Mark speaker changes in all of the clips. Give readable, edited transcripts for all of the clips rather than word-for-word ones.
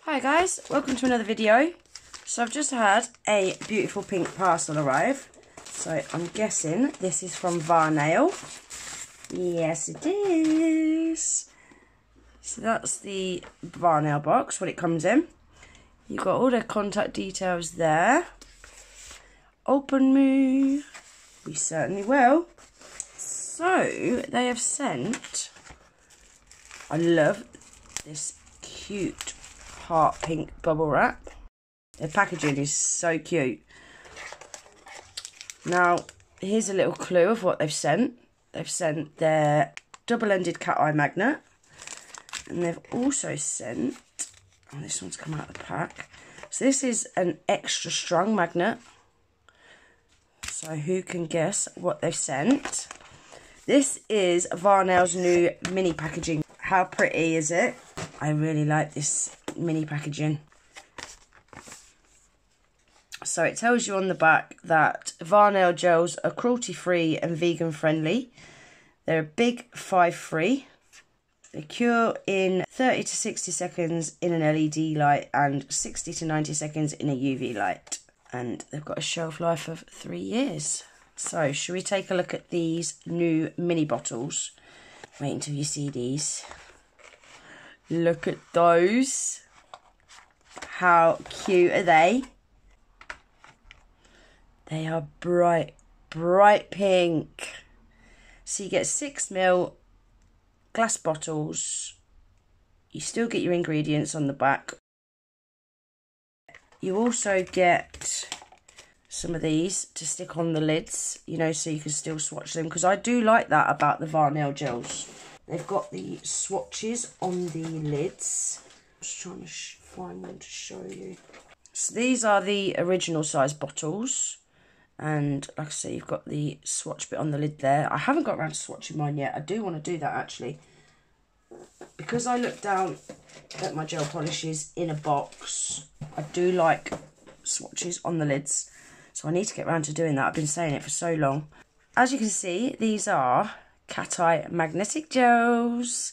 Speaker 1: Hi guys, welcome to another video. So I've just had a beautiful pink parcel arrive. So I'm guessing this is from Varnail. Yes it is. So that's the Varnail box, what it comes in. You've got all the contact details there. Open me. We certainly will. So they have sent, I love this cute heart pink bubble wrap. The packaging is so cute. Now here's a little clue of what they've sent. They've sent their double-ended cat eye magnet, and they've also sent, oh, this one's come out of the pack, so this is an extra strong magnet. So who can guess what they've sent? This is Varnail's new mini packaging. How pretty is it? I really like this mini packaging. So it tells you on the back that Varnail gels are cruelty-free and vegan-friendly. They're a big 5-free. They cure in 30 to 60 seconds in an LED light and 60 to 90 seconds in a UV light. And they've got a shelf life of 3 years. So should we take a look at these new mini bottles? Wait until you see these. Look at those. How cute are they? They are bright, bright pink. So you get 6ml glass bottles. You still get your ingredients on the back. You also get some of these to stick on the lids, you know, so you can still swatch them. Because I do like that about the Varnail gels. They've got the swatches on the lids. Just trying to find one to show you. So these are the original size bottles. And like I say, you've got the swatch bit on the lid there. I haven't got around to swatching mine yet. I do want to do that actually. Because I look down at my gel polishes in a box, I do like swatches on the lids. So I need to get around to doing that. I've been saying it for so long. As you can see, these are cat eye magnetic gels.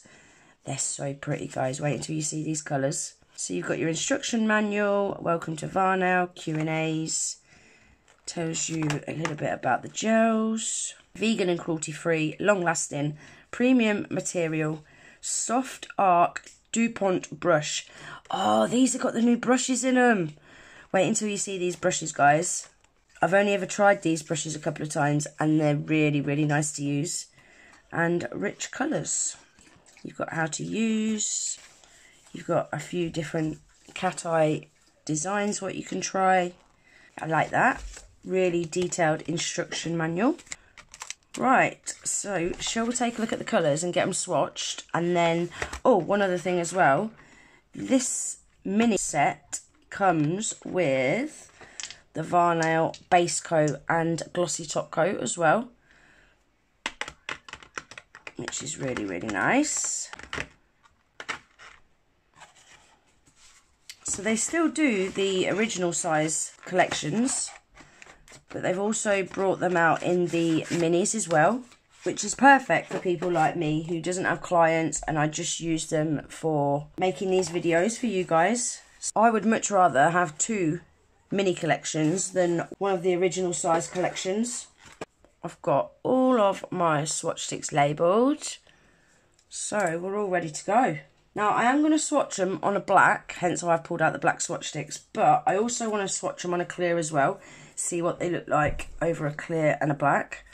Speaker 1: They're so pretty, guys. Wait until you see these colours. So you've got your instruction manual. Welcome to Varnail. Q&As. Tells you a little bit about the gels. Vegan and cruelty-free, long-lasting, premium material, soft arc DuPont brush. Oh, these have got the new brushes in them. Wait until you see these brushes, guys. I've only ever tried these brushes a couple of times, and they're really, really nice to use. And rich colours. You've got how to use. You've got a few different cat eye designs, what you can try. I like that. Really detailed instruction manual. Right, so shall we take a look at the colours and get them swatched? And then, oh, one other thing as well. This mini set comes with the Varnail base coat and glossy top coat as well, which is really, really nice. So they still do the original size collections, but they've also brought them out in the minis as well, which is perfect for people like me who doesn't have clients, and I just use them for making these videos for you guys. I would much rather have 2 mini collections than one of the original size collections. I've got all of my swatch sticks labelled, so we're all ready to go. Now I am going to swatch them on a black, hence why I've pulled out the black swatch sticks, but I also want to swatch them on a clear as well, see what they look like over a clear and a black.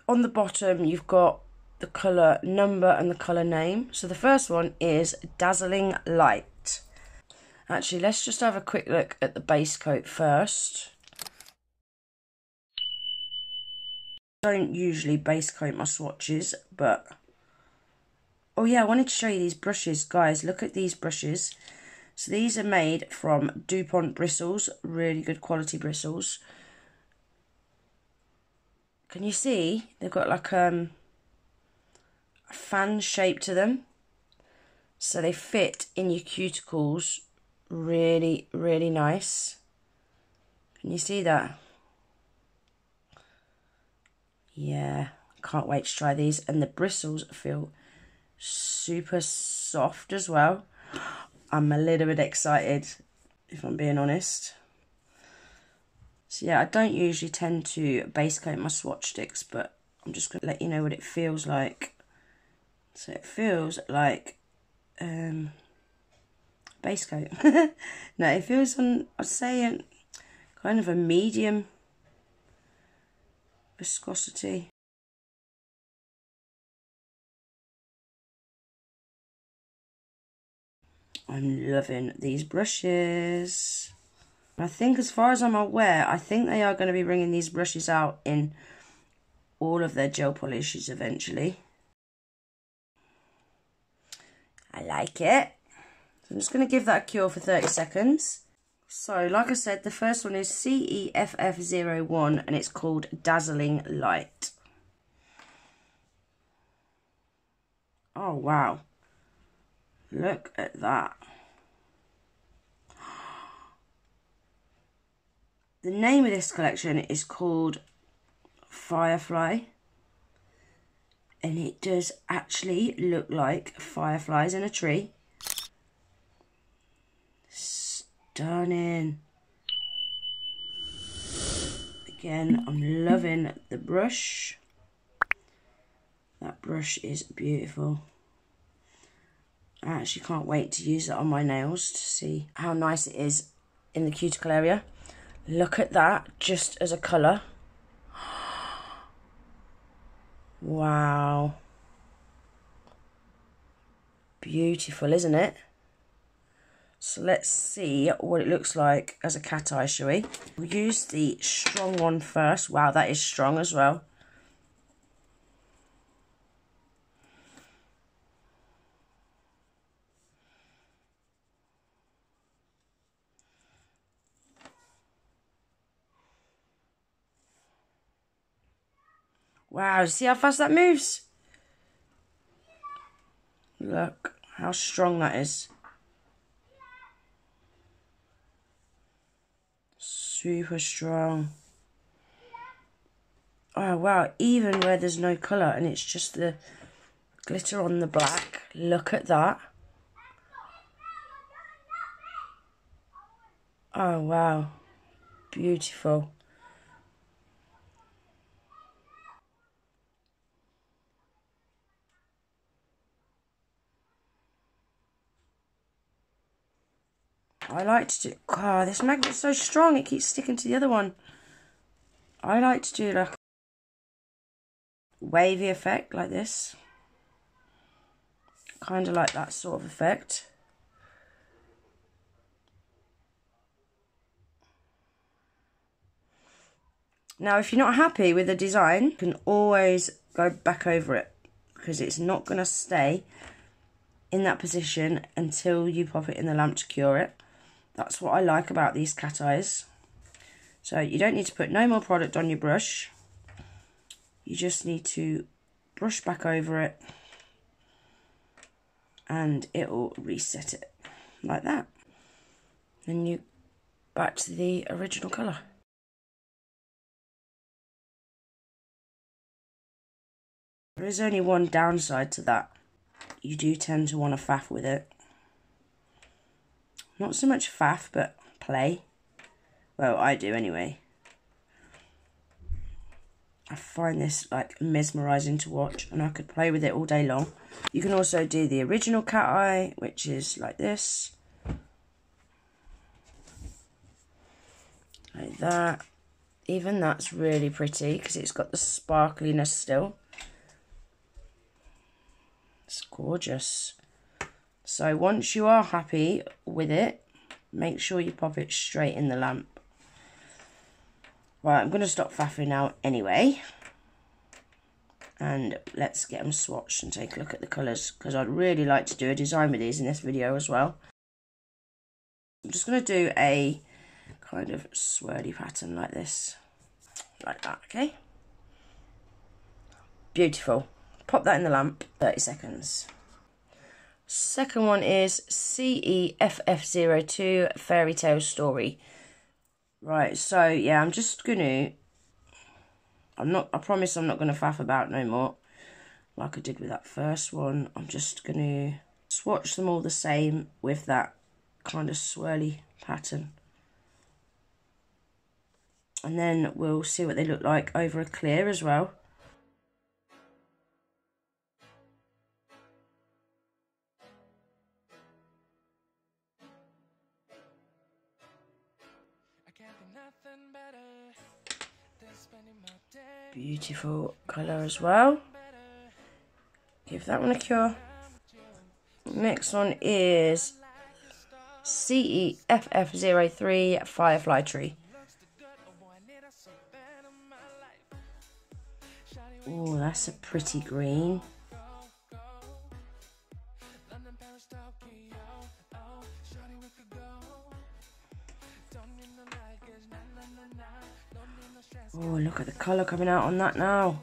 Speaker 1: On the bottom you've got the colour number and the colour name. So the first one is Dazzling Light. Actually, let's just have a quick look at the base coat first. I don't usually base coat my swatches, but oh yeah, I wanted to show you these brushes, guys. Look at these brushes. So these are made from DuPont bristles, really good quality bristles. Can you see? They've got like a fan shape to them. So they fit in your cuticles really, really nice. Can you see that? Yeah, can't wait to try these. And the bristles feel super soft as well. I'm a little bit excited, if I'm being honest. So yeah, I don't usually tend to base coat my swatch sticks, but I'm just going to let you know what it feels like. So it feels like base coat. No, it feels on, I'd say, kind of a medium viscosity. I'm loving these brushes. I think, as far as I'm aware, I think they are going to be bringing these brushes out in all of their gel polishes eventually. I like it. So I'm just going to give that a cure for 30 seconds. So, like I said, the first one is CEFF01 and it's called Dazzling Light. Oh, wow. Look at that. The name of this collection is called Firefly. And it does actually look like fireflies in a tree. Stunning. Again, I'm loving the brush. That brush is beautiful. I actually can't wait to use it on my nails to see how nice it is in the cuticle area. Look at that, just as a colour. Wow. Beautiful, isn't it? So let's see what it looks like as a cat eye, shall we? We'll use the strong one first. Wow, that is strong as well. Wow, see how fast that moves? Look how strong that is. Super strong. Oh wow, even where there's no colour and it's just the glitter on the black. Look at that. Oh wow, beautiful. I like to do, this magnet's so strong, it keeps sticking to the other one. I like to do like a wavy effect like this. Kind of like that sort of effect. Now, if you're not happy with the design, you can always go back over it because it's not going to stay in that position until you pop it in the lamp to cure it. That's what I like about these cat eyes. So you don't need to put no more product on your brush. You just need to brush back over it and it will reset it like that. Then you back to the original colour. There is only one downside to that. You do tend to want to faff with it. Not so much faff, but play. Well, I do anyway. I find this like mesmerising to watch and I could play with it all day long. You can also do the original cat eye, which is like this. Like that. Even that's really pretty because it's got the sparkliness still. It's gorgeous. So once you are happy with it, make sure you pop it straight in the lamp. Right, I'm going to stop faffing now anyway. And let's get them swatched and take a look at the colours, because I'd really like to do a design with these in this video as well. I'm just going to do a kind of swirly pattern like this. Like that, okay? Beautiful. Pop that in the lamp, 30 seconds. Second one is CEFF02 Fairy Tale Story. Right, so yeah, I'm just gonna, I promise I'm not gonna faff about no more, like I did with that first one. I'm just gonna swatch them all the same with that kind of swirly pattern. And then we'll see what they look like over a clear as well. Beautiful colour as well. Give that one a cure. Next one is CEFF03 Firefly Tree. Oh, that's a pretty green. Oh, look at the colour coming out on that now.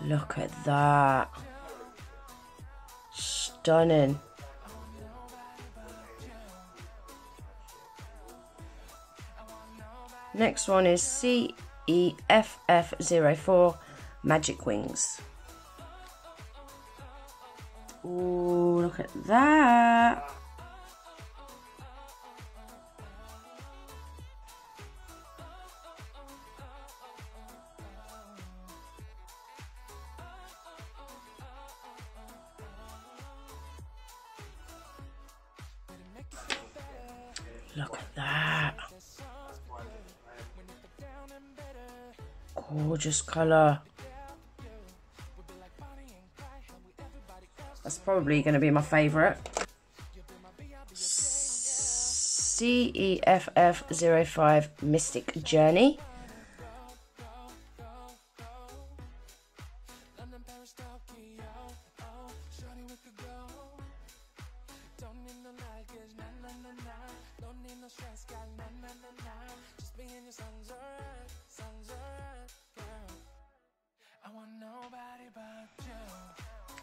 Speaker 1: Look at that. Stunning. Next one is CEFF04 Magic Wings. Oh, look at that. Look at that. Gorgeous colour. That's probably going to be my favourite. CEFF05 Mystic Journey.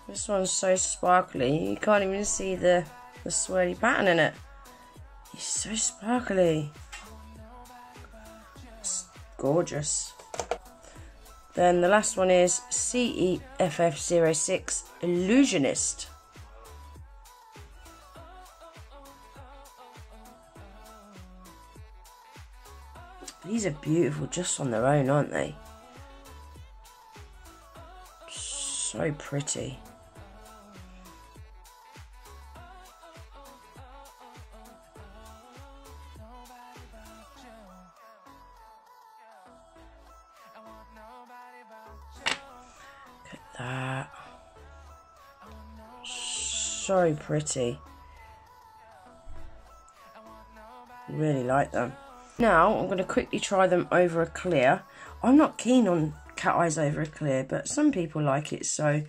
Speaker 1: This one's so sparkly, you can't even see the swirly pattern in it. It's so sparkly. It's gorgeous. Then the last one is CEFF06 Illusionist. These are beautiful just on their own, aren't they? So pretty. Look at that. So pretty. Really like them. Now I'm going to quickly try them over a clear. I'm not keen on cat eyes over a clear, but some people like it, so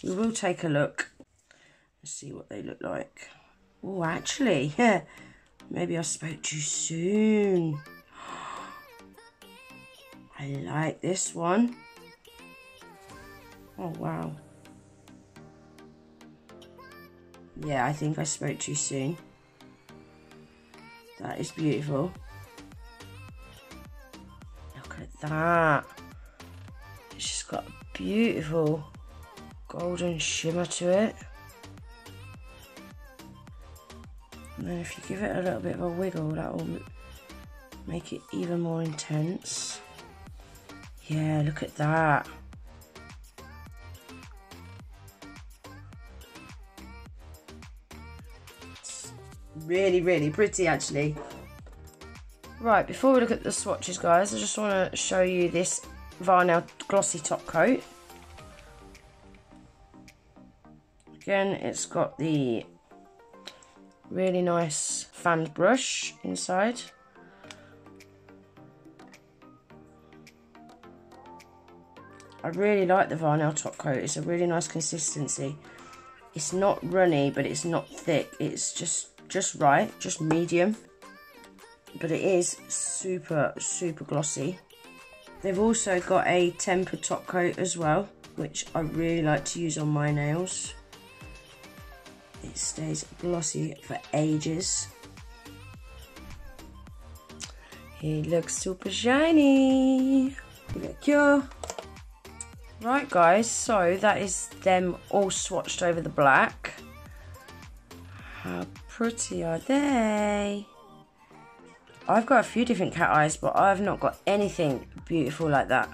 Speaker 1: we will take a look and see what they look like. Oh, actually, yeah, maybe I spoke too soon. I like this one. Oh, wow. Yeah, I think I spoke too soon. That is beautiful. Look at that. It's just got a beautiful golden shimmer to it. And then if you give it a little bit of a wiggle, that will make it even more intense. Yeah, look at that. It's really, really pretty, actually. Right, before we look at the swatches, guys, I just want to show you this Varnail glossy top coat. Again, it's got the really nice fanned brush inside. I really like the Varnail top coat. It's a really nice consistency. It's not runny, but it's not thick. It's just right, just medium. But it is super, super glossy. They've also got a tempered top coat as well, which I really like to use on my nails. It stays glossy for ages. It looks super shiny. Give it a cure. Right guys, so that is them all swatched over the black. How pretty are they? I've got a few different cat eyes, but I've not got anything beautiful like that.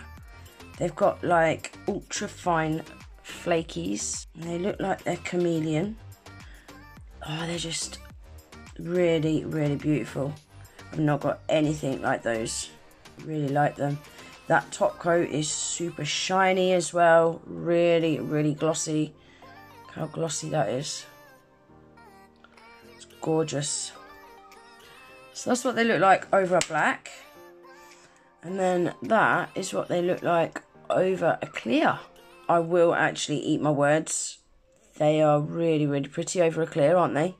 Speaker 1: They've got like ultra fine flakies. And they look like they're chameleon. Oh, they're just really, really beautiful. I've not got anything like those. Really like them. That top coat is super shiny as well. Really, really glossy. Look how glossy that is. It's gorgeous. So that's what they look like over a black. And then that is what they look like over a clear. I will actually eat my words. They are really, really pretty over a clear, aren't they?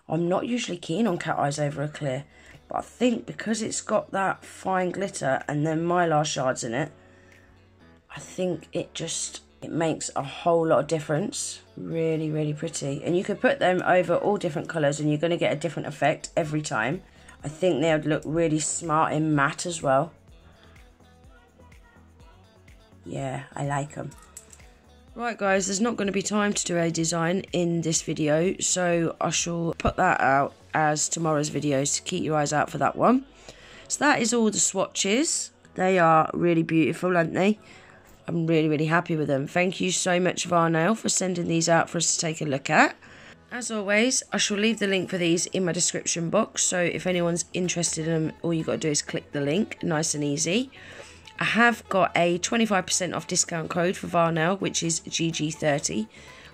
Speaker 1: I'm not usually keen on cat eyes over a clear. But I think because it's got that fine glitter and then mylar shards in it, I think it makes a whole lot of difference. Really, really pretty. And you could put them over all different colours and you're going to get a different effect every time. I think they would look really smart in matte as well. Yeah, I like them. Right guys, there's not going to be time to do a design in this video, so I shall put that out as tomorrow's video, so keep your eyes out for that one. So that is all the swatches. They are really beautiful, aren't they? I'm really, really happy with them. Thank you so much, Varnail, for sending these out for us to take a look at. As always, I shall leave the link for these in my description box, so if anyone's interested in them, all you got to do is click the link, nice and easy. I have got a 25% off discount code for Varnail, which is GG30.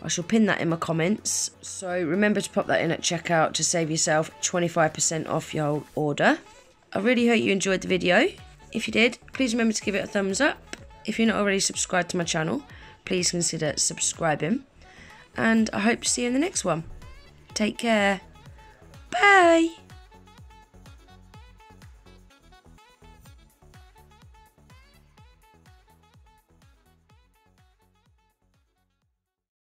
Speaker 1: I shall pin that in my comments. So remember to pop that in at checkout to save yourself 25% off your order. I really hope you enjoyed the video. If you did, please remember to give it a thumbs up. If you're not already subscribed to my channel, please consider subscribing. And I hope to see you in the next one. Take care. Bye.